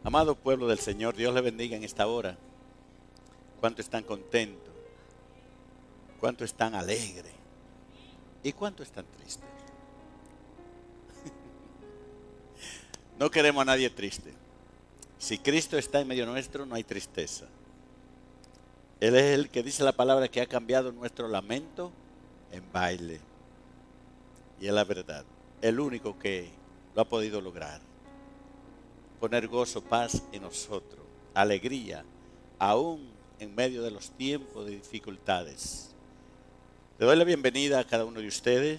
Amado pueblo del Señor, Dios le bendiga en esta hora. ¿Cuánto están contentos? ¿Cuánto están alegres? ¿Y cuánto están tristes? No queremos a nadie triste. Si Cristo está en medio nuestro, no hay tristeza. Él es el que dice la palabra que ha cambiado nuestro lamento en baile. Y es la verdad. El único que lo ha podido lograr. Poner gozo, paz en nosotros. Alegría, aún en medio de los tiempos de dificultades. Le doy la bienvenida a cada uno de ustedes.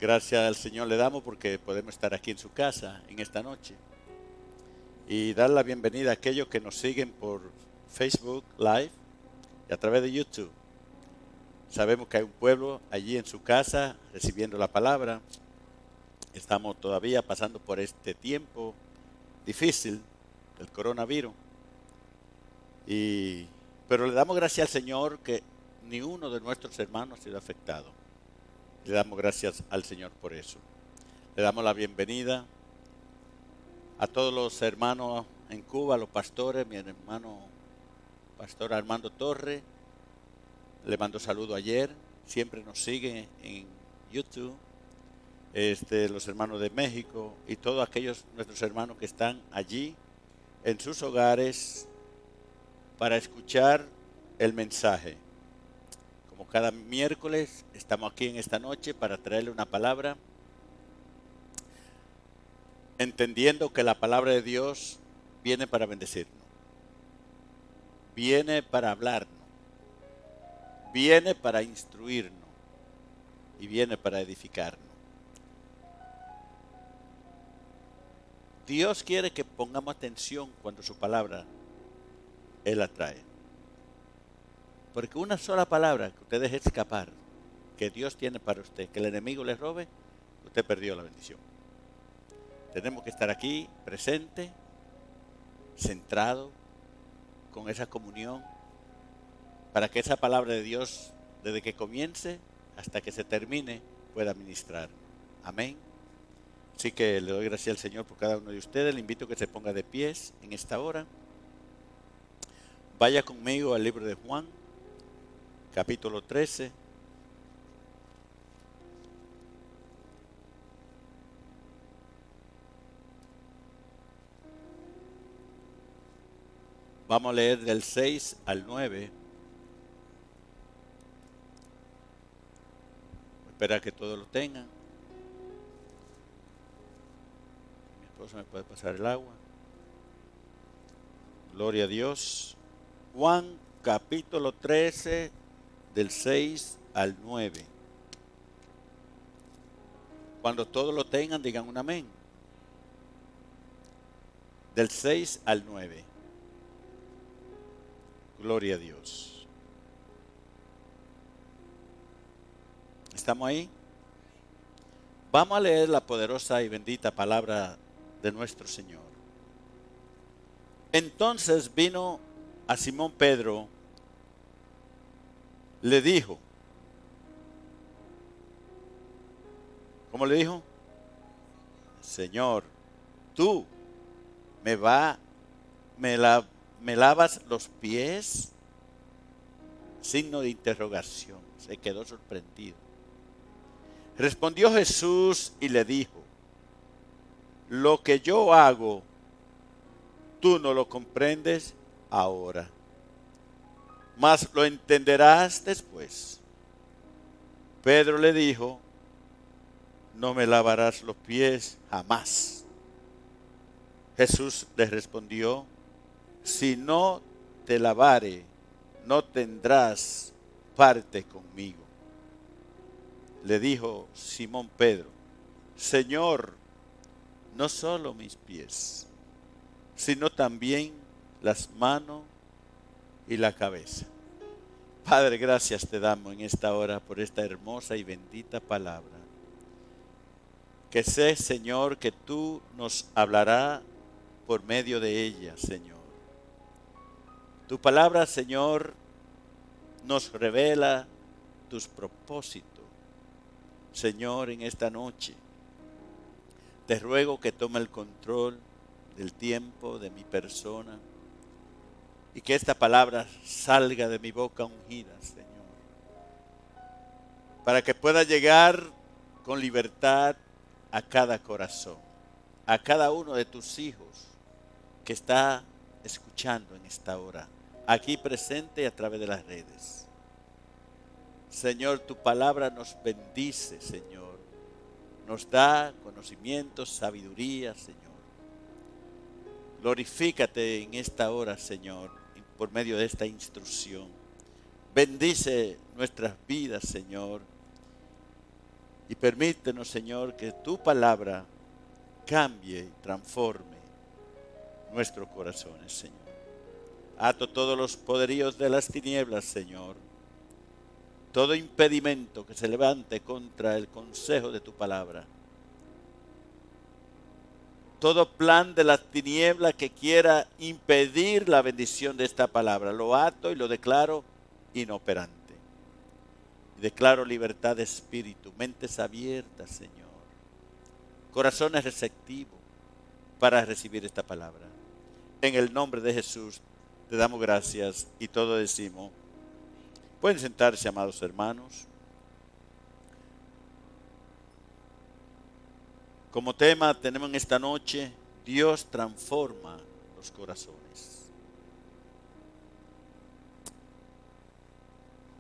Gracias al Señor le damos porque podemos estar aquí en su casa en esta noche. Y dar la bienvenida a aquellos que nos siguen por Facebook Live y a través de YouTube. Sabemos que hay un pueblo allí en su casa recibiendo la palabra. Estamos todavía pasando por este tiempo difícil del coronavirus. Pero le damos gracias al Señor que ni uno de nuestros hermanos ha sido afectado. Le damos gracias al Señor por eso. Le damos la bienvenida a todos los hermanos en Cuba, los pastores, mi hermano pastor Armando Torres. Le mando saludo ayer, siempre nos sigue en YouTube. Los hermanos de México y todos aquellos nuestros hermanos que están allí en sus hogares para escuchar el mensaje. Como cada miércoles estamos aquí en esta noche para traerle una palabra, entendiendo que la palabra de Dios viene para bendecirnos, viene para hablarnos, viene para instruirnos y viene para edificarnos. Dios quiere que pongamos atención cuando su palabra Él la trae. Porque una sola palabra que usted deje escapar, que Dios tiene para usted, que el enemigo le robe, usted perdió la bendición. Tenemos que estar aquí presente, centrado, con esa comunión, para que esa palabra de Dios, desde que comience hasta que se termine, pueda ministrar. Amén. Así que le doy gracias al Señor por cada uno de ustedes. Le invito a que se ponga de pies en esta hora. Vaya conmigo al libro de Juan, capítulo 13. Vamos a leer del 6 al 9. Espera que todos lo tengan. Mi esposa me puede pasar el agua. Gloria a Dios. Juan capítulo 13 del 6 al 9. Cuando todos lo tengan, digan un amén. Del 6 al 9. Gloria a Dios. ¿Estamos ahí? Vamos a leer la poderosa y bendita palabra de nuestro Señor. Entonces vino a Simón Pedro, le dijo, ¿cómo le dijo? Señor, tú me lavas los pies. Signo de interrogación. Se quedó sorprendido. Respondió Jesús y le dijo, lo que yo hago, tú no lo comprendes ahora, mas lo entenderás después. Pedro le dijo, no me lavarás los pies jamás. Jesús le respondió, si no te lavare, no tendrás parte conmigo. Le dijo Simón Pedro, Señor, no solo mis pies, sino también las manos y la cabeza. Padre, gracias te damos en esta hora por esta hermosa y bendita palabra. Que sé, Señor, que tú nos hablarás por medio de ella, Señor. Tu palabra, Señor, nos revela tus propósitos. Señor, en esta noche, te ruego que tome el control del tiempo, de mi persona, y que esta palabra salga de mi boca ungida, Señor, para que pueda llegar con libertad a cada corazón, a cada uno de tus hijos que está escuchando en esta hora, aquí presente y a través de las redes. Señor, tu palabra nos bendice, Señor, nos da conocimiento, sabiduría, Señor. Glorifícate en esta hora, Señor, por medio de esta instrucción. Bendice nuestras vidas, Señor, y permítenos, Señor, que tu palabra cambie y transforme nuestros corazones, Señor. Ato todos los poderíos de las tinieblas, Señor. Todo impedimento que se levante contra el consejo de tu palabra. Todo plan de las tinieblas que quiera impedir la bendición de esta palabra, lo ato y lo declaro inoperante. Declaro libertad de espíritu, mentes abiertas, Señor. Corazones receptivos para recibir esta palabra. En el nombre de Jesús te damos gracias y todos decimos, pueden sentarse, amados hermanos. Como tema tenemos en esta noche, Dios transforma los corazones.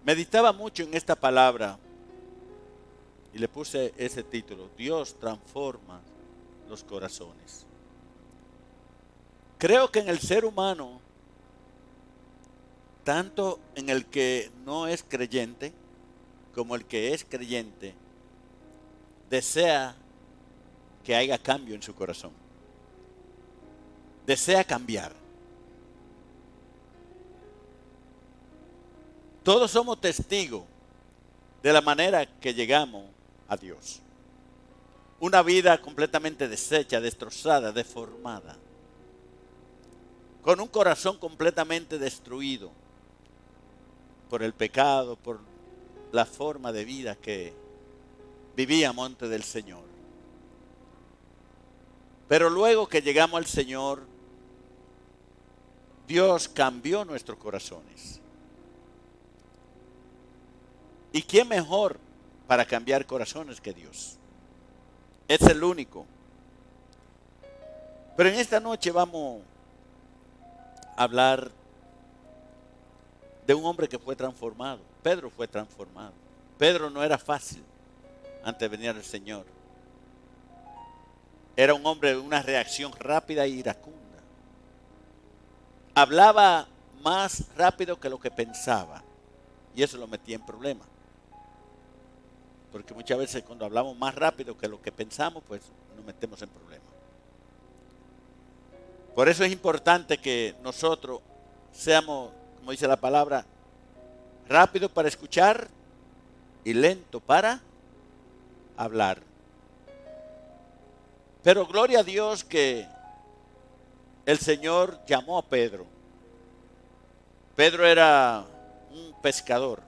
Meditaba mucho en esta palabra y le puse ese título, Dios transforma los corazones. Creo que en el ser humano, tanto en el que no es creyente como el que es creyente, desea que haya cambio en su corazón. Desea cambiar. Todos somos testigos de la manera que llegamos a Dios. Una vida completamente deshecha, destrozada, deformada. Con un corazón completamente destruido por el pecado, por la forma de vida que vivíamos antes del Señor. Pero luego que llegamos al Señor, Dios cambió nuestros corazones. ¿Y quién mejor para cambiar corazones que Dios? Es el único. Pero en esta noche vamos a hablar de un hombre que fue transformado. Pedro fue transformado. Pedro no era fácil antes de venir al Señor. Era un hombre de una reacción rápida e iracunda. Hablaba más rápido que lo que pensaba. Y eso lo metía en problemas. Porque muchas veces cuando hablamos más rápido que lo que pensamos, pues nos metemos en problemas. Por eso es importante que nosotros seamos, como dice la palabra, rápido para escuchar y lento para hablar. Pero gloria a Dios que el Señor llamó a Pedro. Pedro era un pescador.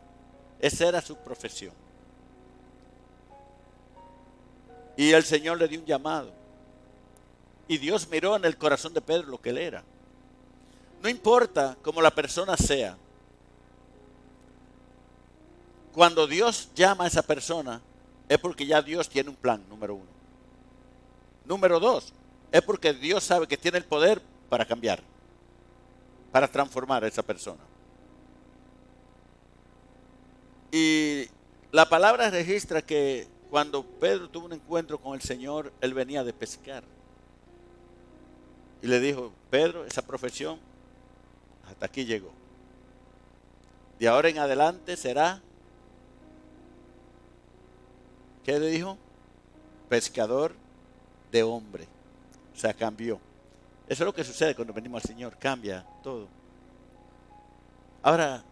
Esa era su profesión. Y el Señor le dio un llamado. Y Dios miró en el corazón de Pedro lo que él era. No importa cómo la persona sea. Cuando Dios llama a esa persona, es porque ya Dios tiene un plan, número uno. Número dos, es porque Dios sabe que tiene el poder para cambiar, para transformar a esa persona. Y la palabra registra que cuando Pedro tuvo un encuentro con el Señor, él venía de pescar. Y le dijo, Pedro, esa profesión hasta aquí llegó. De ahora en adelante será, ¿qué le dijo? Pescador de hombre. O sea, cambió. Eso es lo que sucede cuando venimos al Señor, cambia todo. Ahora,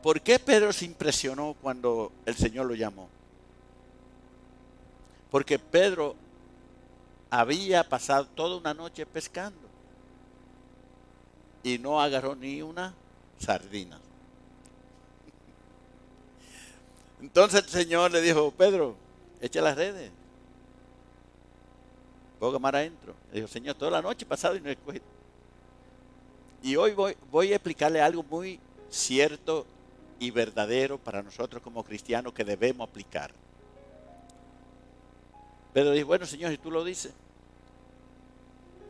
¿por qué Pedro se impresionó cuando el Señor lo llamó? Porque Pedro había pasado toda una noche pescando y no agarró ni una sardina. Entonces el Señor le dijo, Pedro, echa las redes. ponga mar adentro. Le dijo, Señor, toda la noche he pasado y no he cogido. Y hoy voy a explicarle algo muy cierto y verdadero para nosotros como cristianos que debemos aplicar. Pedro dijo, bueno, Señor, si tú lo dices.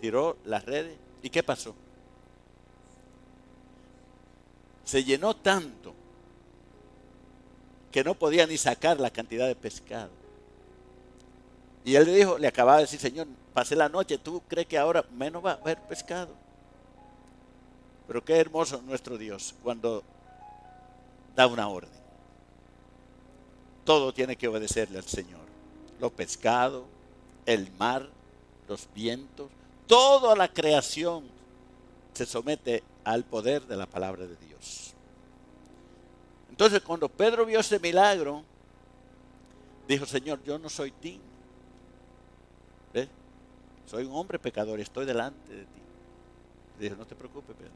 Tiró las redes. ¿Y qué pasó? Se llenó tanto que no podía ni sacar la cantidad de pescado. Y él le dijo, le acababa de decir, Señor, pasé la noche, ¿tú crees que ahora menos va a haber pescado? Pero qué hermoso nuestro Dios cuando da una orden. Todo tiene que obedecerle al Señor. Los pescados, el mar, los vientos, toda la creación se somete al poder de la palabra de Dios. Entonces, cuando Pedro vio ese milagro, dijo, Señor, yo no soy digno. ¿Ves? Soy un hombre pecador y estoy delante de ti. Le dijo, no te preocupes, Pedro.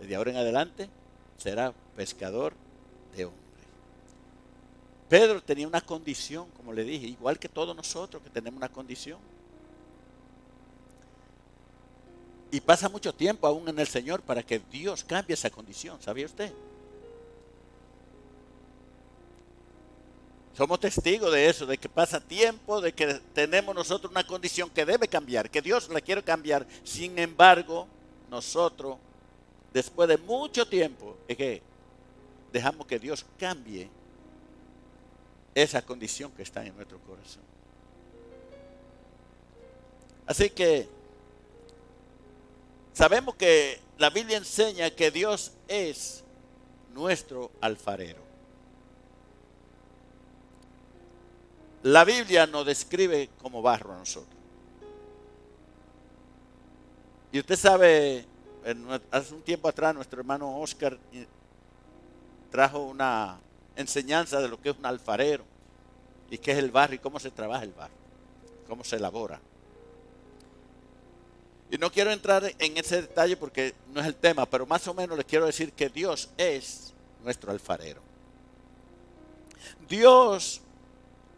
Desde ahora en adelante será pescador de hombres. Pedro tenía una condición, como le dije, igual que todos nosotros que tenemos una condición. Y pasa mucho tiempo aún en el Señor para que Dios cambie esa condición. ¿Sabía usted? Somos testigos de eso, de que pasa tiempo, de que tenemos nosotros una condición que debe cambiar, que Dios la quiere cambiar. Sin embargo, nosotros, después de mucho tiempo, es que dejamos que Dios cambie esa condición que está en nuestro corazón. Así que sabemos que la Biblia enseña que Dios es nuestro alfarero. La Biblia nos describe como barro a nosotros. Y usted sabe, hace un tiempo atrás nuestro hermano Oscar trajo una enseñanza de lo que es un alfarero y qué es el barro y cómo se trabaja el barro, cómo se elabora. Y no quiero entrar en ese detalle porque no es el tema, pero más o menos les quiero decir que Dios es nuestro alfarero. Dios,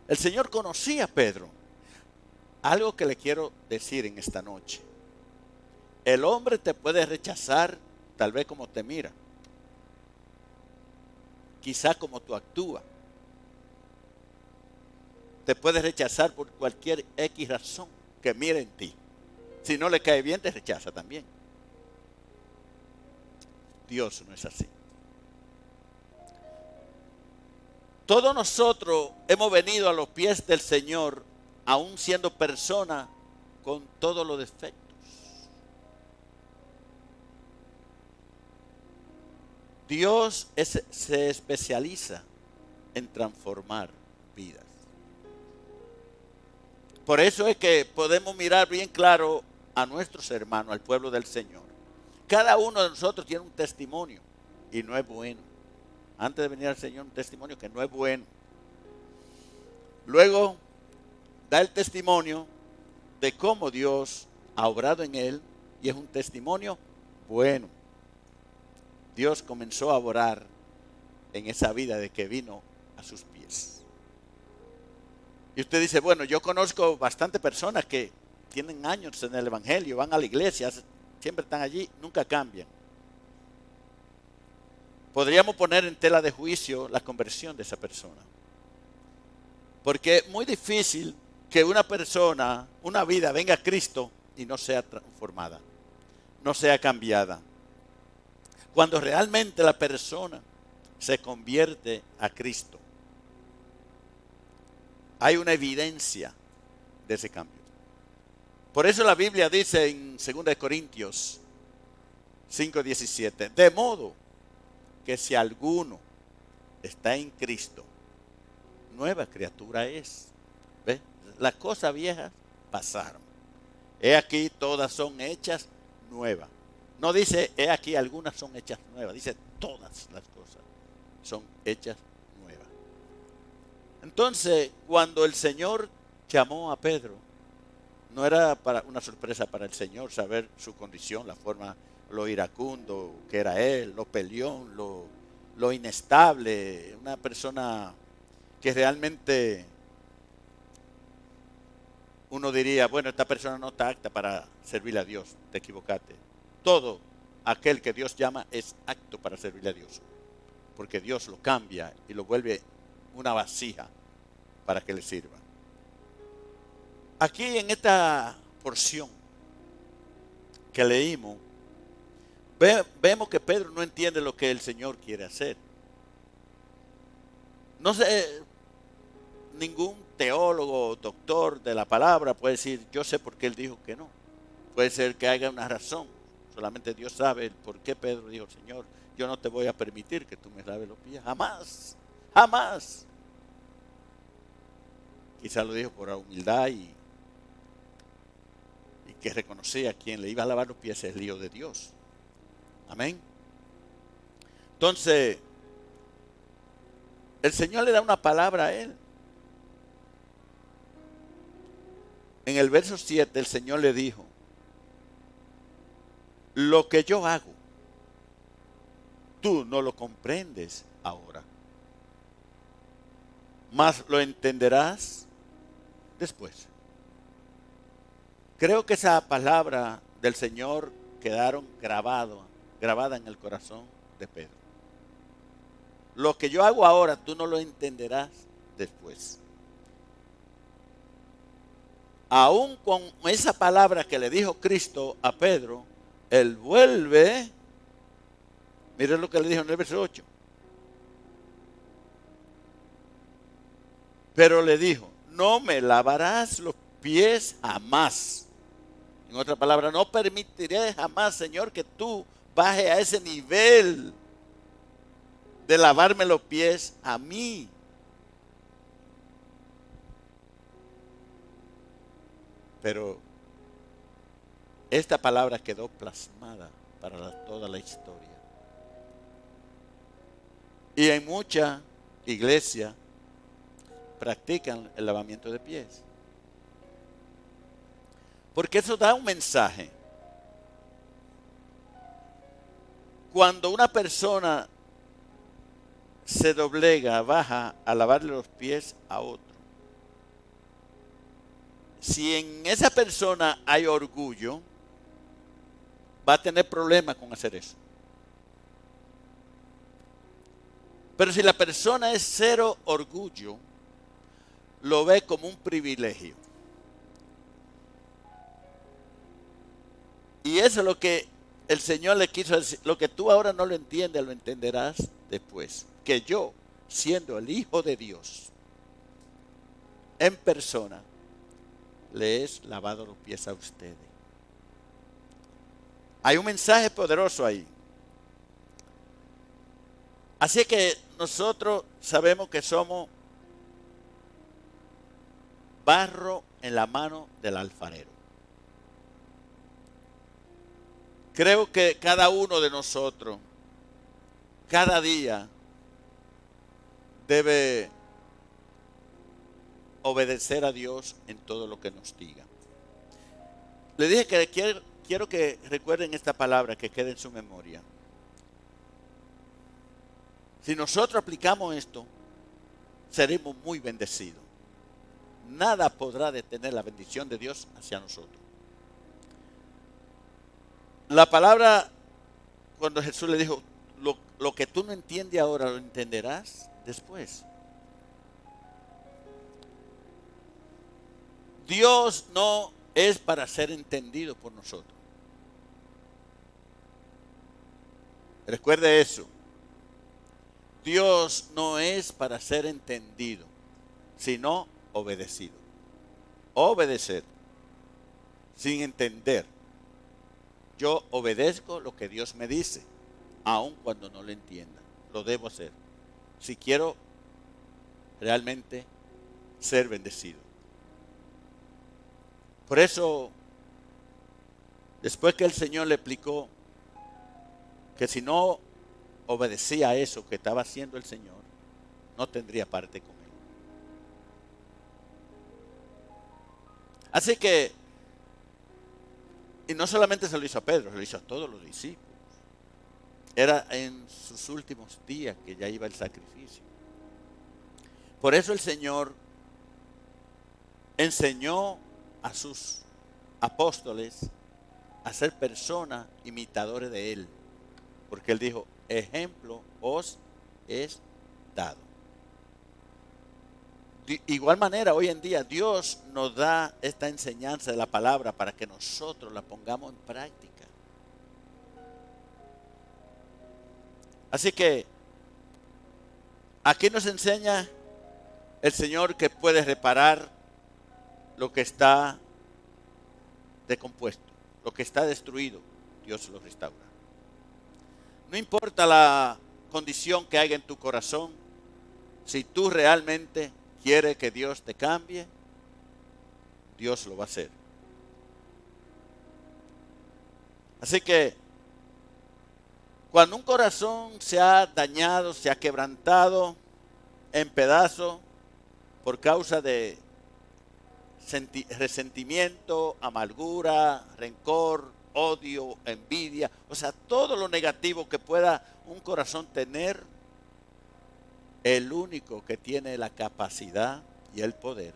el Señor conocía a Pedro. Algo que le quiero decir en esta noche. El hombre te puede rechazar tal vez como te mira, quizá como tú actúas. Te puede rechazar por cualquier X razón que mire en ti. Si no le cae bien, te rechaza también. Dios no es así. Todos nosotros hemos venido a los pies del Señor, aún siendo personas con todos los defectos. Dios se especializa en transformar vidas. Por eso es que podemos mirar bien claro a nuestros hermanos, al pueblo del Señor. Cada uno de nosotros tiene un testimonio y no es bueno. Antes de venir al Señor, un testimonio que no es bueno. Luego da el testimonio de cómo Dios ha obrado en él y es un testimonio bueno. Dios comenzó a orar en esa vida de que vino a sus pies. Y usted dice, bueno, yo conozco bastante personas que tienen años en el Evangelio, van a la iglesia, siempre están allí, nunca cambian. Podríamos poner en tela de juicio la conversión de esa persona. Porque es muy difícil que una persona, una vida venga a Cristo y no sea transformada, no sea cambiada. Cuando realmente la persona se convierte a Cristo, hay una evidencia de ese cambio. Por eso la Biblia dice en 2 Corintios 5:17, de modo que si alguno está en Cristo, nueva criatura es. ¿Ves? Las cosas viejas pasaron. He aquí todas son hechas nuevas. No dice, he aquí algunas son hechas nuevas. Dice, todas las cosas son hechas nuevas. Entonces, cuando el Señor llamó a Pedro, no era para una sorpresa para el Señor saber su condición, la forma, lo iracundo que era él, lo peleón, lo inestable, una persona que realmente uno diría, bueno, esta persona no está apta para servirle a Dios. Te equivocaste. Todo aquel que Dios llama es apto para servirle a Dios. Porque Dios lo cambia y lo vuelve una vasija para que le sirva. Aquí en esta porción que leímos, vemos que Pedro no entiende lo que el Señor quiere hacer. No sé, ningún teólogo o doctor de la palabra puede decir, yo sé por qué él dijo que no. Puede ser que haya una razón. Solamente Dios sabe el por qué Pedro dijo, Señor, yo no te voy a permitir que tú me laves los pies. Jamás, jamás. Quizá lo dijo por la humildad y que reconocía a quien le iba a lavar los pies es el Hijo de Dios. Amén. Entonces, el Señor le da una palabra a él. En el verso 7 el Señor le dijo, lo que yo hago, tú no lo comprendes ahora, mas lo entenderás después. Creo que esa palabra del Señor quedaron grabada en el corazón de Pedro. Lo que yo hago ahora, tú no lo entenderás después. Aún con esa palabra que le dijo Cristo a Pedro, él vuelve, miren lo que le dijo en el verso 8. Pero le dijo, no me lavarás los pies jamás. En otra palabra, no permitiré jamás, Señor, que tú bajes a ese nivel de lavarme los pies a mí. Pero esta palabra quedó plasmada para toda la historia. Y en muchas iglesias practican el lavamiento de pies. Porque eso da un mensaje. Cuando una persona se doblega, baja a lavarle los pies a otro, si en esa persona hay orgullo, va a tener problemas con hacer eso. Pero si la persona es cero orgullo, lo ve como un privilegio. Y eso es lo que el Señor le quiso decir. Lo que tú ahora no lo entiendes, lo entenderás después. Que yo, siendo el Hijo de Dios, en persona, le he lavado los pies a ustedes. Hay un mensaje poderoso ahí. Así que nosotros sabemos que somos barro en la mano del alfarero. Creo que cada uno de nosotros, cada día, debe obedecer a Dios en todo lo que nos diga. Le dije que quiero que recuerden esta palabra, que quede en su memoria. Si nosotros aplicamos esto, seremos muy bendecidos. Nada podrá detener la bendición de Dios hacia nosotros. La palabra, cuando Jesús le dijo, lo que tú no entiendes ahora, lo entenderás después. Dios no es para ser entendido por nosotros. Recuerde eso. Dios no es para ser entendido, sino obedecido. Obedecer, sin entender. Yo obedezco lo que Dios me dice, aun cuando no lo entienda. Lo debo hacer, si quiero realmente ser bendecido. Por eso, después que el Señor le explicó que si no obedecía a eso que estaba haciendo el Señor, no tendría parte con él. Así que, y no solamente se lo hizo a Pedro, se lo hizo a todos los discípulos. Era en sus últimos días que ya iba el sacrificio. Por eso el Señor enseñó a sus apóstoles a ser personas imitadores de Él. Porque Él dijo, ejemplo os es dado. De igual manera, hoy en día Dios nos da esta enseñanza de la palabra para que nosotros la pongamos en práctica. Así que aquí nos enseña el Señor que puede reparar lo que está decompuesto, lo que está destruido, Dios lo restaura. No importa la condición que haya en tu corazón, si tú realmente quieres que Dios te cambie, Dios lo va a hacer. Así que cuando un corazón se ha dañado, se ha quebrantado en pedazos por causa de resentimiento, amargura, rencor, odio, envidia, o sea, todo lo negativo que pueda un corazón tener, el único que tiene la capacidad y el poder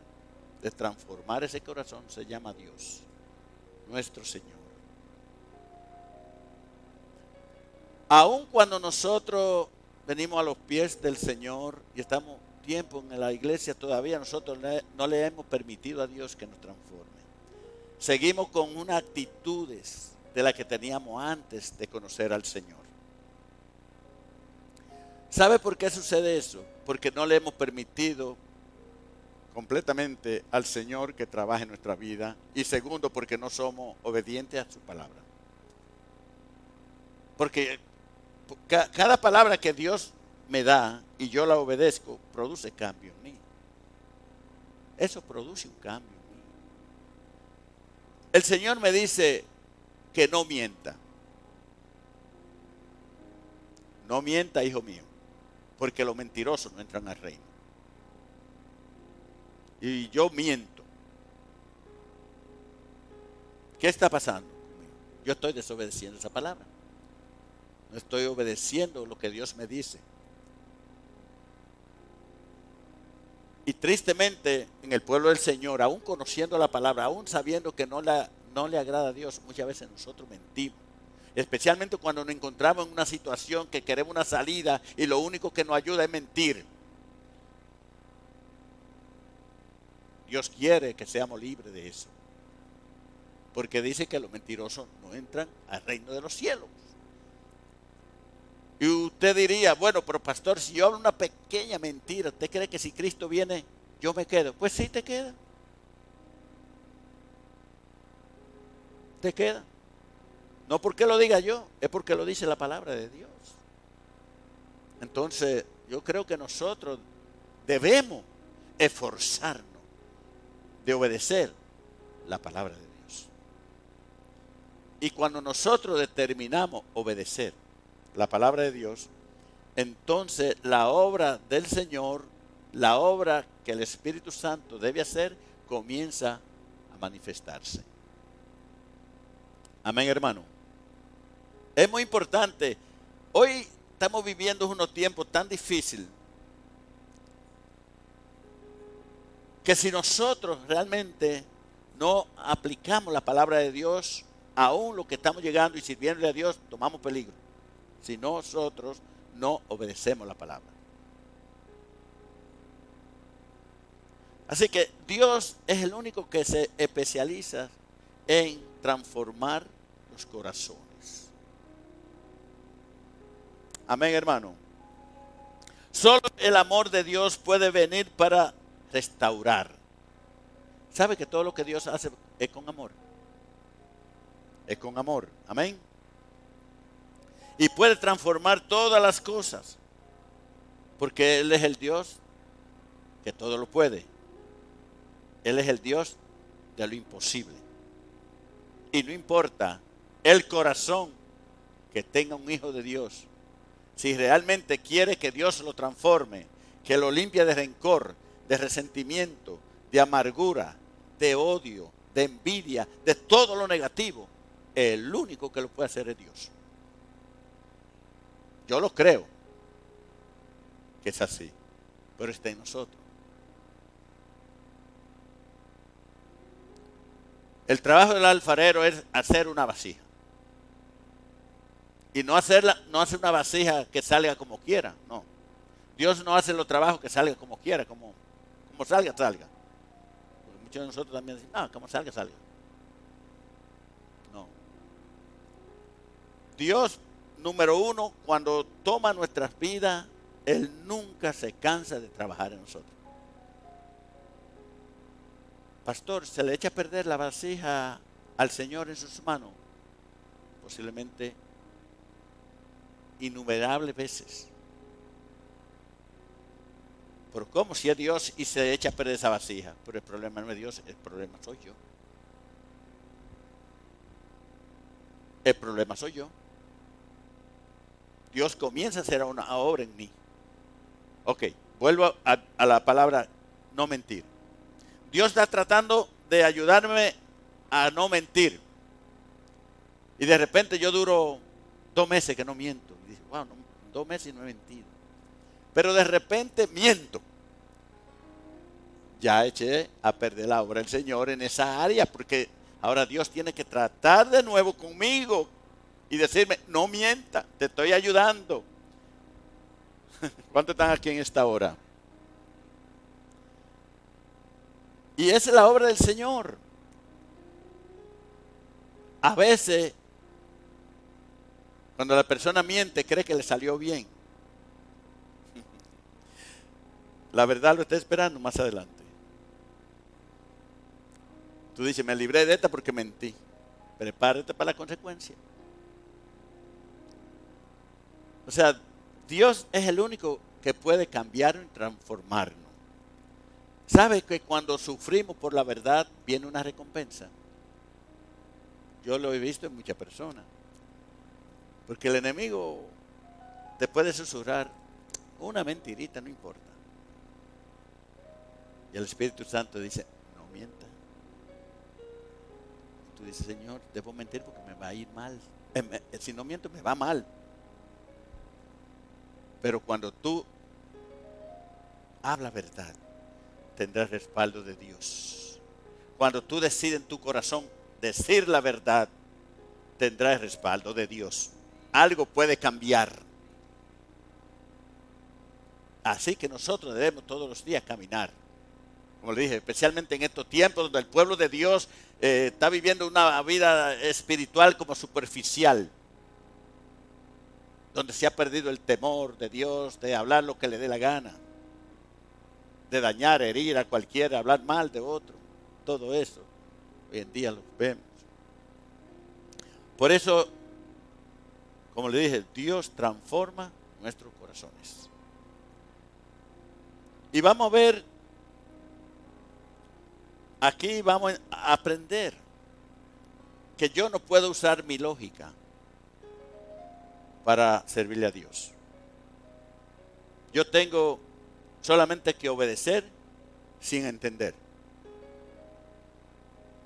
de transformar ese corazón se llama Dios, nuestro Señor. Aun cuando nosotros venimos a los pies del Señor y estamos tiempo en la iglesia, todavía nosotros no le hemos permitido a Dios que nos transforme. Seguimos con unas actitudes de las que teníamos antes de conocer al Señor. ¿Sabe por qué sucede eso? Porque no le hemos permitido completamente al Señor que trabaje en nuestra vida. Y segundo, porque no somos obedientes a su palabra. Porque cada palabra que Dios me da y yo la obedezco, produce cambio en mí. Eso produce un cambio en mí. El Señor me dice que no mienta. No mienta, hijo mío, porque los mentirosos no entran al reino. Y yo miento. ¿Qué está pasando conmigo? Yo estoy desobedeciendo esa palabra. No estoy obedeciendo lo que Dios me dice. Y tristemente en el pueblo del Señor, aún conociendo la palabra, aún sabiendo que no le agrada a Dios, muchas veces nosotros mentimos. Especialmente cuando nos encontramos en una situación que queremos una salida y lo único que nos ayuda es mentir. Dios quiere que seamos libres de eso. Porque dice que los mentirosos no entran al reino de los cielos. Y usted diría, bueno, pero pastor, si yo hablo una pequeña mentira, ¿usted cree que si Cristo viene, yo me quedo? Pues sí, te queda. Te queda. No porque lo diga yo, es porque lo dice la palabra de Dios. Entonces, yo creo que nosotros debemos esforzarnos de obedecer la palabra de Dios. Y cuando nosotros determinamos obedecer la palabra de Dios, entonces la obra del Señor, la obra que el Espíritu Santo debe hacer, comienza a manifestarse. Amén, hermano. Es muy importante. Hoy estamos viviendo unos tiempos tan difíciles que si nosotros realmente no aplicamos la palabra de Dios, aún lo que estamos llegando y sirviéndole a Dios, tomamos peligro. Si nosotros no obedecemos la palabra. Así que Dios es el único que se especializa en transformar los corazones. Amén, hermano. Solo el amor de Dios puede venir para restaurar. ¿Sabe que todo lo que Dios hace es con amor? Es con amor. Amén. Y puede transformar todas las cosas. Porque Él es el Dios que todo lo puede. Él es el Dios de lo imposible. Y no importa el corazón que tenga un hijo de Dios. Si realmente quiere que Dios lo transforme, que lo limpie de rencor, de resentimiento, de amargura, de odio, de envidia, de todo lo negativo, el único que lo puede hacer es Dios. Yo lo creo que es así, pero está en nosotros. El trabajo del alfarero es hacer una vasija. Y no hace una vasija que salga como quiera, no. Dios no hace los trabajos que salga como quiera, como salga, salga. Porque muchos de nosotros también dicen, como salga, salga. No. Dios, número uno, cuando toma nuestras vidas, Él nunca se cansa de trabajar en nosotros. Pastor, ¿se le echa a perder la vasija al Señor en sus manos? Posiblemente innumerables veces. Pero ¿cómo si es Dios y se echa a perder esa vasija? Pero el problema no es Dios, el problema soy yo. El problema soy yo. Dios comienza a hacer una obra en mí. Ok, vuelvo a la palabra no mentir. Dios está tratando de ayudarme a no mentir. Y de repente yo duro 2 meses que no miento. Y dice, wow, 2 meses y no he mentido. Pero de repente miento. Ya eché a perder la obra del Señor en esa área, porque ahora Dios tiene que tratar de nuevo conmigo y decirme, no mienta, te estoy ayudando. ¿Cuántos están aquí en esta hora? Y esa es la obra del Señor. A veces, cuando la persona miente, cree que le salió bien. La verdad lo está esperando más adelante. Tú dices, me libré de esta porque mentí. Prepárate para la consecuencia. O sea, Dios es el único que puede cambiarnos y transformarnos. ¿Sabe que cuando sufrimos por la verdad viene una recompensa? Yo lo he visto en muchas personas. Porque el enemigo te puede susurrar una mentirita, no importa. Y el Espíritu Santo dice, no mienta. Tú dices, Señor, debo mentir porque me va a ir mal. Si no miento, me va mal. Pero cuando tú hablas verdad, tendrás respaldo de Dios. Cuando tú decides en tu corazón decir la verdad, tendrás respaldo de Dios. Algo puede cambiar. Así que nosotros debemos todos los días caminar. Como le dije, especialmente en estos tiempos donde el pueblo de Dios está viviendo una vida espiritual como superficial. Donde se ha perdido el temor de Dios, de hablar lo que le dé la gana. De dañar, herir a cualquiera, hablar mal de otro. Todo eso, hoy en día lo vemos. Por eso, como le dije, Dios transforma nuestros corazones. Y vamos a ver, aquí vamos a aprender que yo no puedo usar mi lógica para servirle a Dios. Yo tengo solamente que obedecer sin entender.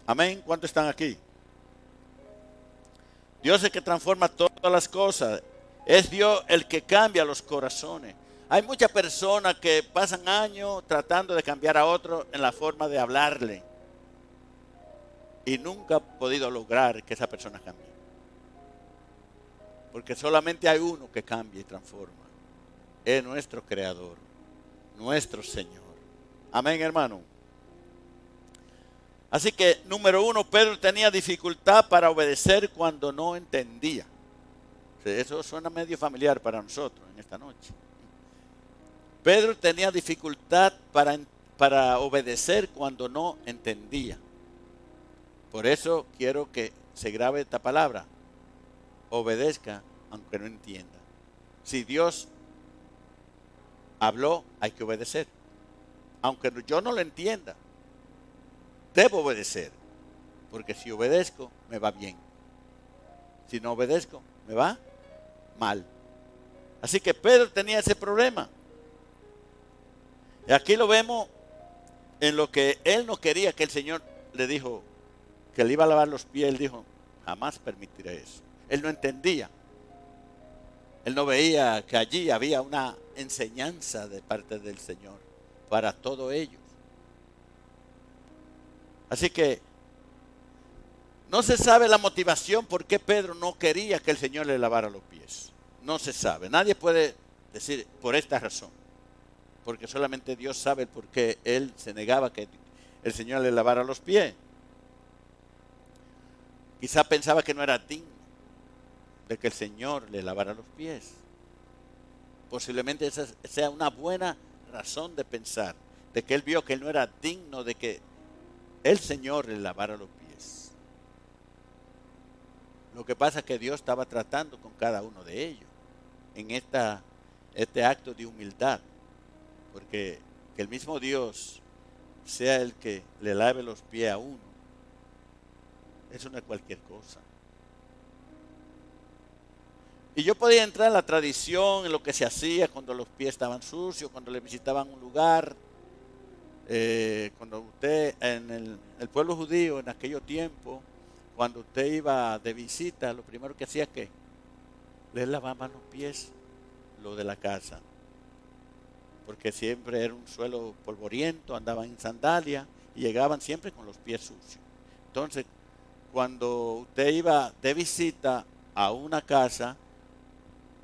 Amén. ¿Cuántos están aquí? Dios es el que transforma todas las cosas. Es Dios el que cambia los corazones. Hay muchas personas que pasan años tratando de cambiar a otro en la forma de hablarle. Y nunca han podido lograr que esa persona cambie. Porque solamente hay uno que cambia y transforma. Es nuestro Creador, nuestro Señor. Amén, hermano. Así que, número 1, Pedro tenía dificultad para obedecer cuando no entendía. Eso suena medio familiar para nosotros en esta noche. Pedro tenía dificultad para obedecer cuando no entendía. Por eso quiero que se grabe esta palabra. Obedezca aunque no entienda. Si Dios habló, hay que obedecer. Aunque yo no lo entienda, debo obedecer. Porque si obedezco, me va bien. Si no obedezco, me va mal. Así que Pedro tenía ese problema. Y aquí lo vemos en lo que él no quería, que el Señor le dijo que le iba a lavar los pies. Él dijo, jamás permitiré eso. Él no entendía. Él no veía que allí había una enseñanza de parte del Señor para todos ellos. Así que No se sabe la motivación por qué Pedro no quería que el Señor le lavara los pies. No se sabe. Nadie puede decir por esta razón. Porque solamente Dios sabe por qué él se negaba que el Señor le lavara los pies. Quizá pensaba que no era digno de que el Señor le lavara los pies. Posiblemente esa sea una buena razón de pensar, de que él vio que él no era digno de que el Señor le lavara los pies. Lo que pasa es que Dios estaba tratando con cada uno de ellos en este acto de humildad, porque que el mismo Dios sea el que le lave los pies a uno, eso no es cualquier cosa. Y yo podía entrar en la tradición, en lo que se hacía cuando los pies estaban sucios, cuando le visitaban un lugar. Cuando usted, en el pueblo judío, en aquellos tiempos, cuando usted iba de visita, lo primero que hacía que le lavaban los pies, lo de la casa. Porque siempre era un suelo polvoriento, andaban en sandalia y llegaban siempre con los pies sucios. Entonces, cuando usted iba de visita a una casa,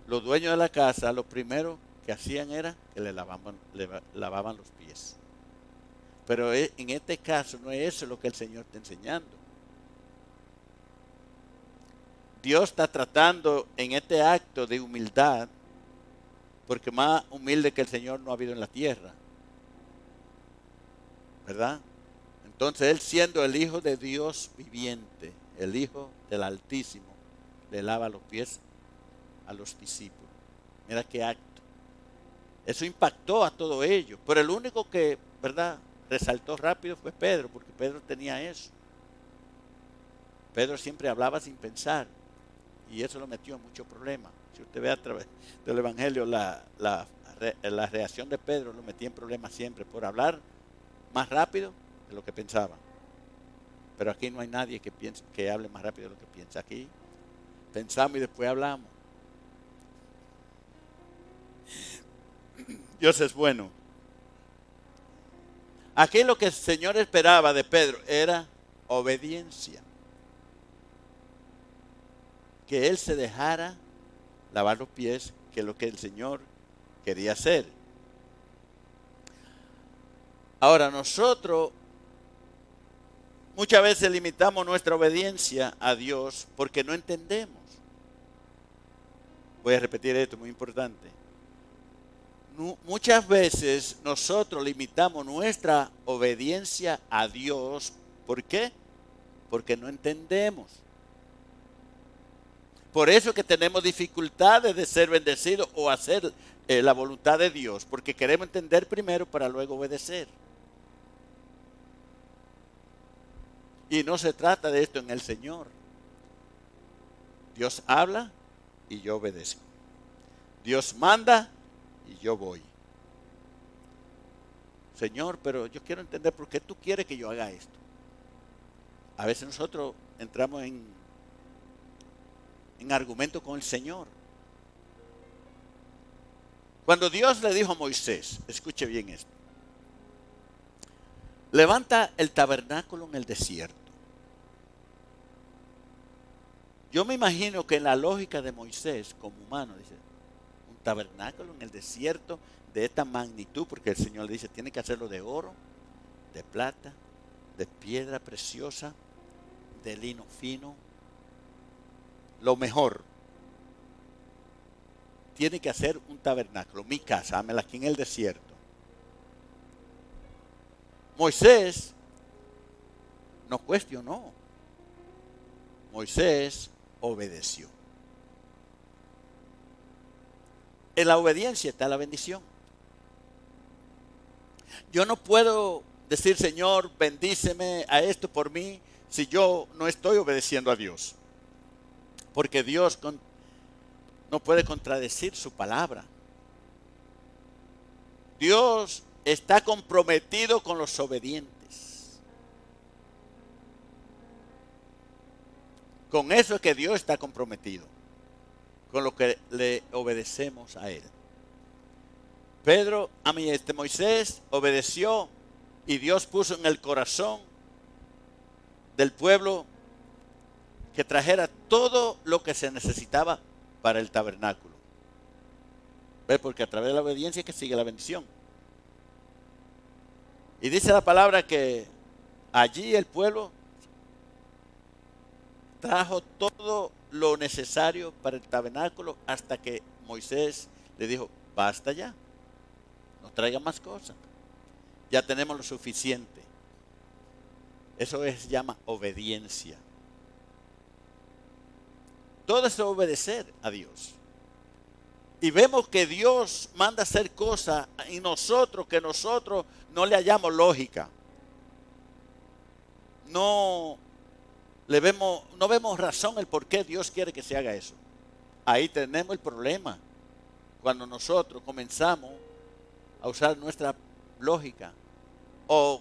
los dueños de la casa, lo primero que hacían era que le lavaban los pies. Pero en este caso no es eso lo que el Señor está enseñando. Dios está tratando en este acto de humildad, porque más humilde que el Señor no ha habido en la tierra, ¿verdad? Entonces Él, siendo el Hijo de Dios viviente, el Hijo del Altísimo, le lava los pies a los discípulos. Mira qué acto. Eso impactó a todo ello. Pero el único que, ¿verdad?, resaltó rápido fue Pedro, porque Pedro tenía eso. Pedro siempre hablaba sin pensar, y eso lo metió en muchos problemas. Si usted ve a través del Evangelio, la reacción de Pedro lo metía en problemas siempre por hablar más rápido de lo que pensaba. Pero aquí no hay nadie que hable más rápido de lo que piensa. Aquí pensamos y después hablamos. Dios es bueno. Aquí lo que el Señor esperaba de Pedro era obediencia. Que él se dejara lavar los pies, que es lo que el Señor quería hacer. Ahora, nosotros muchas veces limitamos nuestra obediencia a Dios porque no entendemos. Voy a repetir esto, muy importante. Muchas veces nosotros limitamos nuestra obediencia a Dios. ¿Por qué? Porque no entendemos. Por eso es que tenemos dificultades de ser bendecidos o hacer la voluntad de Dios, porque queremos entender primero para luego obedecer. Y no se trata de esto en el Señor. Dios habla y yo obedezco. Dios manda y yo voy. Señor, pero yo quiero entender por qué tú quieres que yo haga esto. A veces nosotros entramos en argumento con el Señor. Cuando Dios le dijo a Moisés, escuche bien esto: levanta el tabernáculo en el desierto. Yo me imagino que en la lógica de Moisés como humano, dice, un tabernáculo en el desierto de esta magnitud, porque el Señor le dice, tiene que hacerlo de oro, de plata, de piedra preciosa, de lino fino, lo mejor. Tiene que hacer un tabernáculo, mi casa, hámela aquí en el desierto. Moisés no cuestionó. Moisés obedeció. En la obediencia está la bendición. Yo no puedo decir, Señor, bendíceme a esto por mí, si yo no estoy obedeciendo a Dios. Porque Dios no puede contradecir su palabra. Dios está comprometido con los obedientes. Con eso es que Dios está comprometido, con lo que le obedecemos a Él. Moisés obedeció y Dios puso en el corazón del pueblo que trajera todo lo que se necesitaba para el tabernáculo. ¿Ves? Porque a través de la obediencia es que sigue la bendición. Y dice la palabra que allí el pueblo trajo todo lo necesario para el tabernáculo hasta que Moisés le dijo, basta ya, no traiga más cosas, ya tenemos lo suficiente. Eso se llama obediencia. Todo es obedecer a Dios. Y vemos que Dios manda hacer cosas y que nosotros no le hallamos lógica. No vemos razón el por qué Dios quiere que se haga eso. Ahí tenemos el problema. Cuando nosotros comenzamos a usar nuestra lógica o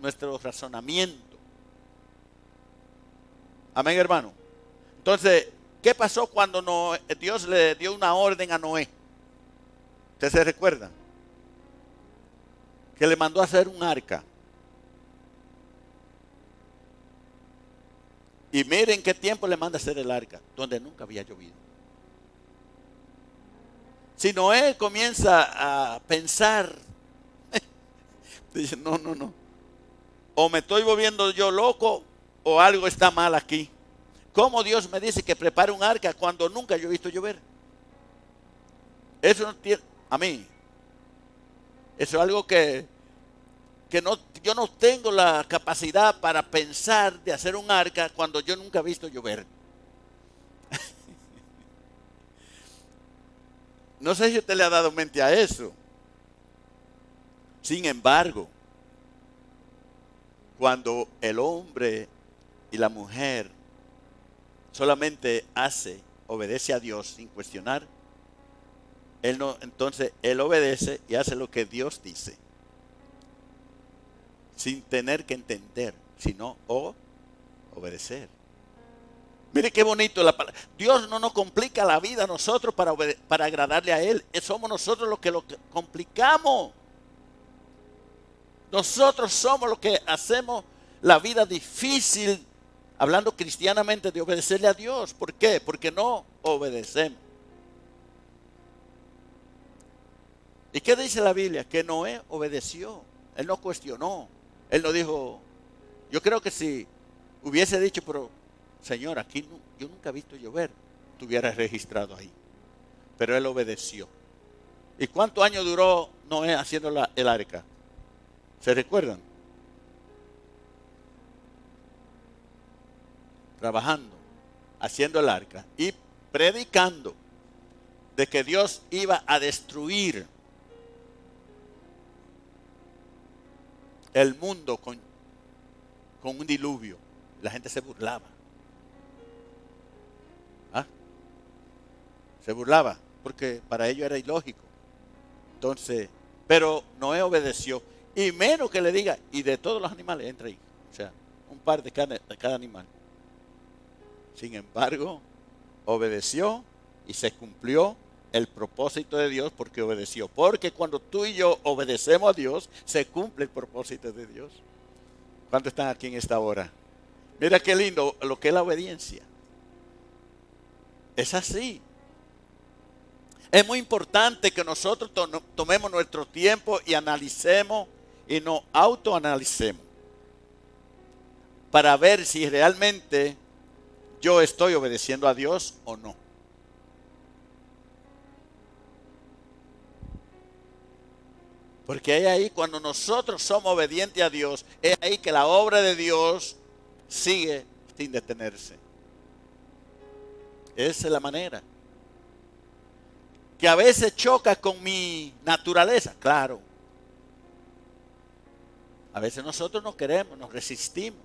nuestro razonamiento. Amén, hermano. Entonces, ¿qué pasó cuando Dios le dio una orden a Noé? ¿Usted se recuerda? Que le mandó a hacer un arca. Y miren qué tiempo le manda a hacer el arca, donde nunca había llovido. Si Noé comienza a pensar, dice, no. O me estoy volviendo yo loco o algo está mal aquí. ¿Cómo Dios me dice que prepare un arca cuando nunca yo he visto llover? Eso no tiene, a mí, eso es algo que yo no tengo la capacidad para pensar de hacer un arca cuando yo nunca he visto llover. No sé si usted le ha dado mente a eso. Sin embargo, cuando el hombre y la mujer solamente obedece a Dios sin cuestionar, entonces él obedece y hace lo que Dios dice. Sin tener que entender, sino obedecer. Mire qué bonito la palabra. Dios no nos complica la vida a nosotros para agradarle a Él. Somos nosotros los que lo complicamos. Nosotros somos los que hacemos la vida difícil, hablando cristianamente, de obedecerle a Dios. ¿Por qué? Porque no obedecemos. ¿Y qué dice la Biblia? Que Noé obedeció. Él no cuestionó. Él no dijo, yo creo que si hubiese dicho, pero Señor, aquí yo nunca he visto llover, estuviera registrado ahí. Pero él obedeció. ¿Y cuántos años duró Noé haciendo el arca? ¿Se recuerdan? Trabajando, haciendo el arca y predicando de que Dios iba a destruir el mundo con un diluvio. La gente se burlaba. Se burlaba porque para ellos era ilógico. Entonces, pero Noé obedeció. Y menos que le diga, y de todos los animales, entra ahí. O sea, un par de cada animal. Sin embargo, obedeció y se cumplió el propósito de Dios porque obedeció. Porque cuando tú y yo obedecemos a Dios, se cumple el propósito de Dios. ¿Cuántos están aquí en esta hora? Mira qué lindo lo que es la obediencia. Es así. Es muy importante que nosotros tomemos nuestro tiempo y analicemos y nos autoanalicemos para ver si realmente yo estoy obedeciendo a Dios o no. Porque es ahí cuando nosotros somos obedientes a Dios, es ahí que la obra de Dios sigue sin detenerse. Esa es la manera. Que a veces choca con mi naturaleza, claro. A veces nosotros no queremos, nos resistimos.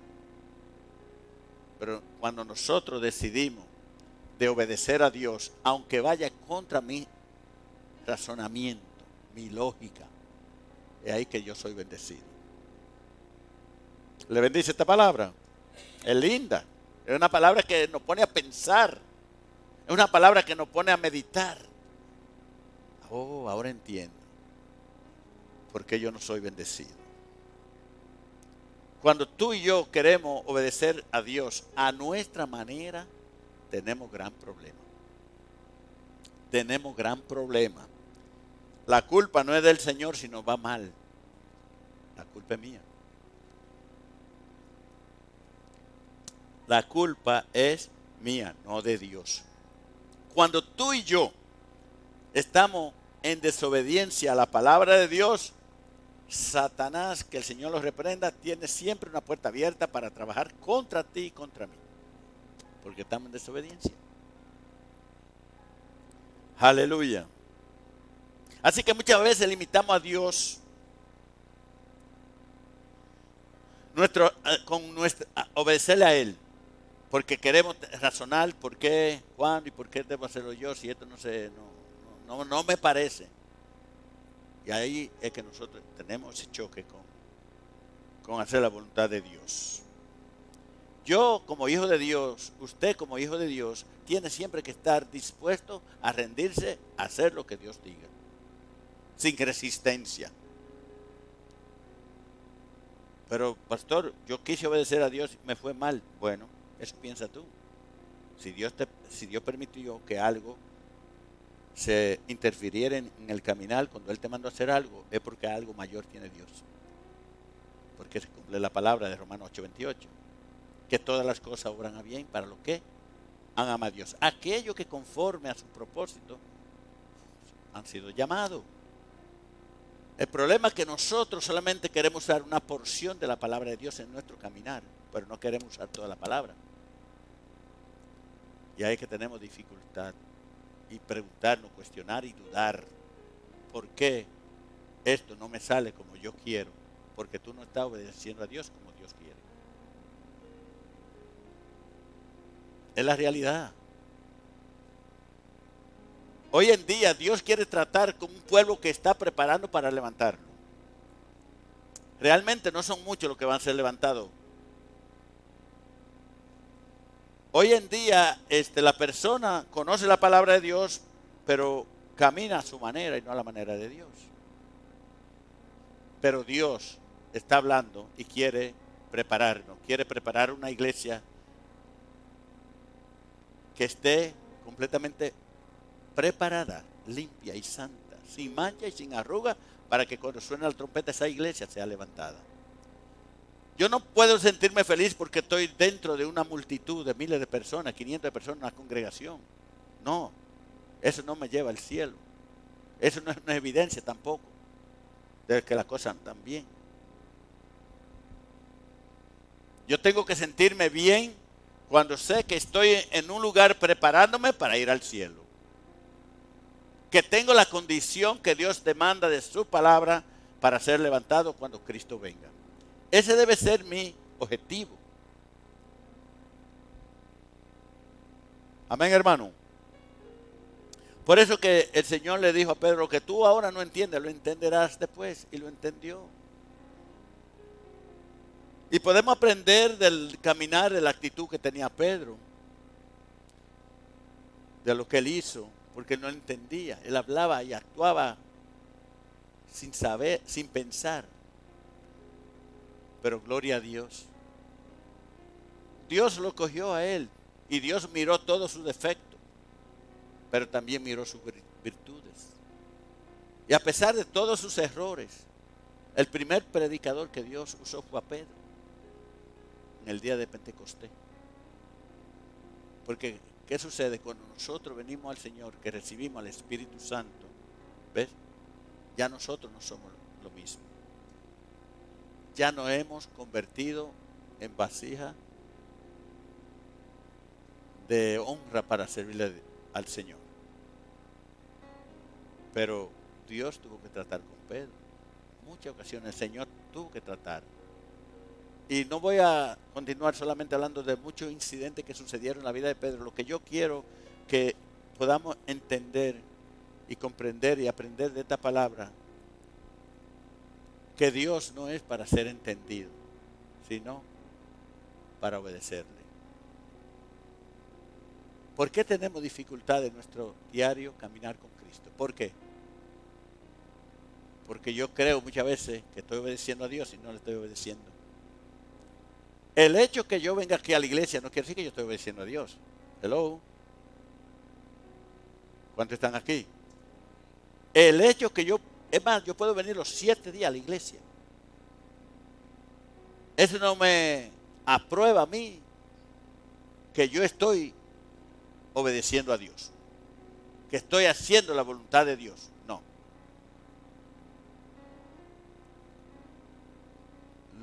Pero cuando nosotros decidimos de obedecer a Dios, aunque vaya contra mi razonamiento, mi lógica, es ahí que yo soy bendecido. ¿Le bendice esta palabra? Es linda. Es una palabra que nos pone a pensar. Es una palabra que nos pone a meditar. Oh, ahora entiendo por qué yo no soy bendecido. Cuando tú y yo queremos obedecer a Dios a nuestra manera, tenemos gran problema. Tenemos gran problema. La culpa no es del Señor si nos va mal. La culpa es mía. La culpa es mía, no de Dios. Cuando tú y yo estamos en desobediencia a la palabra de Dios, Satanás, que el Señor los reprenda, tiene siempre una puerta abierta para trabajar contra ti y contra mí. Porque estamos en desobediencia. Aleluya. Así que muchas veces limitamos a Dios obedecerle a Él. Porque queremos razonar por qué, cuándo y por qué debo hacerlo yo, si esto no me parece. Y ahí es que nosotros tenemos ese choque con hacer la voluntad de Dios. Yo como hijo de Dios, usted como hijo de Dios, tiene siempre que estar dispuesto a rendirse a hacer lo que Dios diga. Sin resistencia. Pero pastor, yo quise obedecer a Dios y me fue mal. Bueno, eso piensa tú. Si Dios permitió que algo se interfiriera en el caminar cuando Él te mandó a hacer algo, es porque algo mayor tiene Dios. Porque se cumple la palabra de Romanos 8:28. Que todas las cosas obran a bien para los que aman a Dios. Aquellos que conforme a su propósito han sido llamados. El problema es que nosotros solamente queremos usar una porción de la palabra de Dios en nuestro caminar, pero no queremos usar toda la palabra. Y ahí es que tenemos dificultad. Y preguntarnos, cuestionar y dudar. ¿Por qué esto no me sale como yo quiero? Porque tú no estás obedeciendo a Dios como Dios quiere. Es la realidad. Hoy en día Dios quiere tratar con un pueblo que está preparando para levantarlo. Realmente no son muchos los que van a ser levantados. Hoy en día la persona conoce la palabra de Dios, pero camina a su manera y no a la manera de Dios. Pero Dios está hablando y quiere prepararnos, quiere preparar una iglesia que esté completamente preparada, limpia y santa, sin mancha y sin arruga, para que cuando suene la trompeta esa iglesia sea levantada. Yo no puedo sentirme feliz porque estoy dentro de una multitud de miles de personas, 500 personas en una congregación. No, eso no me lleva al cielo. Eso no es una evidencia tampoco de que las cosas andan bien. Yo tengo que sentirme bien cuando sé que estoy en un lugar preparándome para ir al cielo. Que tengo la condición que Dios demanda de su palabra para ser levantado cuando Cristo venga. Ese debe ser mi objetivo. Amén, hermano. Por eso que el Señor le dijo a Pedro, que tú ahora no entiendes, lo entenderás después. Y lo entendió. Y podemos aprender del caminar, de la actitud que tenía Pedro. De lo que él hizo. Porque no entendía. Él hablaba y actuaba sin saber, sin pensar. Pero gloria a Dios. Dios lo cogió a él. Y Dios miró todos sus defectos. Pero también miró sus virtudes. Y a pesar de todos sus errores, el primer predicador que Dios usó fue a Pedro. En el día de Pentecostés. Porque ¿qué sucede cuando nosotros venimos al Señor, que recibimos al Espíritu Santo? ¿Ves? Ya nosotros no somos lo mismo. Ya nos hemos convertido en vasija de honra para servirle al Señor. Pero Dios tuvo que tratar con Pedro. En muchas ocasiones el Señor tuvo que tratar. Y no voy a continuar solamente hablando de muchos incidentes que sucedieron en la vida de Pedro. Lo que yo quiero que podamos entender y comprender y aprender de esta palabra, que Dios no es para ser entendido, sino para obedecerle. ¿Por qué tenemos dificultad en nuestro diario caminar con Cristo? ¿Por qué? Porque yo creo muchas veces que estoy obedeciendo a Dios y no le estoy obedeciendo. El hecho que yo venga aquí a la iglesia no quiere decir que yo estoy obedeciendo a Dios. Hello. ¿Cuántos están aquí? El hecho que es más, yo puedo venir los 7 días a la iglesia. Eso no me aprueba a mí que yo estoy obedeciendo a Dios, que estoy haciendo la voluntad de Dios. No.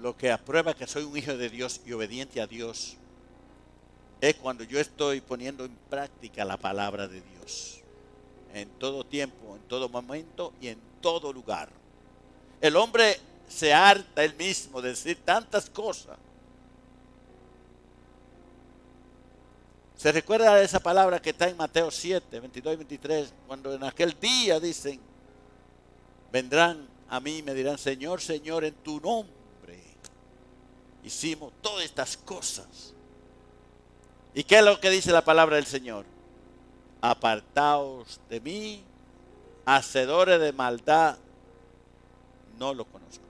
Lo que aprueba que soy un hijo de Dios y obediente a Dios es cuando yo estoy poniendo en práctica la palabra de Dios. En todo tiempo, en todo momento y en todo lugar. El hombre se harta él mismo de decir tantas cosas. ¿Se recuerda de esa palabra que está en Mateo 7, 22 y 23? Cuando en aquel día dicen, vendrán a mí y me dirán, Señor, Señor, en tu nombre hicimos todas estas cosas. ¿Y qué es lo que dice la palabra del Señor? Apartaos de mí, hacedores de maldad, no lo conozco.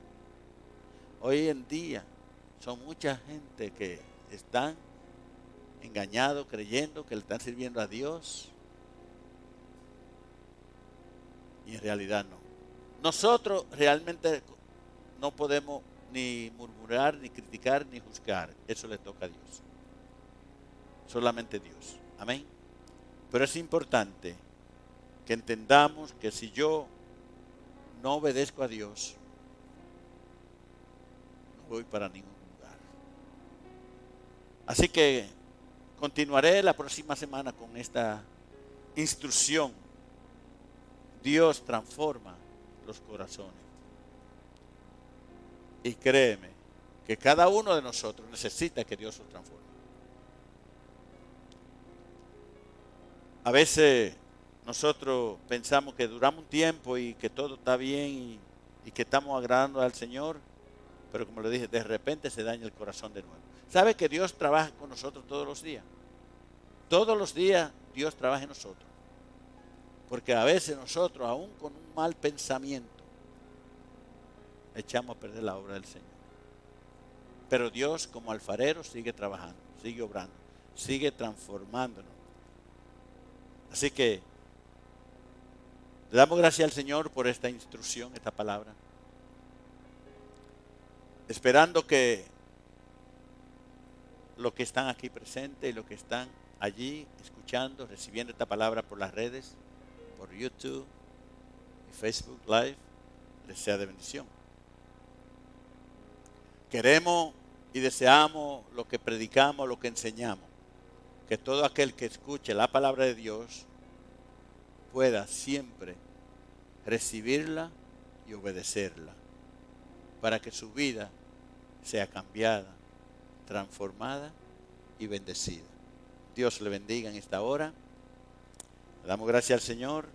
Hoy en día son mucha gente que están engañados, creyendo que le están sirviendo a Dios, y en realidad no. Nosotros realmente no podemos ni murmurar, ni criticar, ni juzgar. Eso le toca a Dios. Solamente Dios. Amén. Pero es importante que entendamos que si yo no obedezco a Dios, no voy para ningún lugar. Así que continuaré la próxima semana con esta instrucción. Dios transforma los corazones. Y créeme que cada uno de nosotros necesita que Dios los transforme. A veces nosotros pensamos que duramos un tiempo y que todo está bien y que estamos agradando al Señor, pero como le dije, de repente se daña el corazón de nuevo. ¿Sabe que Dios trabaja con nosotros todos los días? Todos los días Dios trabaja en nosotros. Porque a veces nosotros, aún con un mal pensamiento, echamos a perder la obra del Señor. Pero Dios, como alfarero, sigue trabajando, sigue obrando, sigue transformándonos. Así que le damos gracias al Señor por esta instrucción, esta palabra. Esperando que los que están aquí presentes y los que están allí escuchando, recibiendo esta palabra por las redes, por YouTube y Facebook Live, les sea de bendición. Queremos y deseamos lo que predicamos, lo que enseñamos, que todo aquel que escuche la palabra de Dios pueda siempre recibirla y obedecerla, para que su vida sea cambiada, transformada y bendecida. Dios le bendiga en esta hora. Le damos gracias al Señor.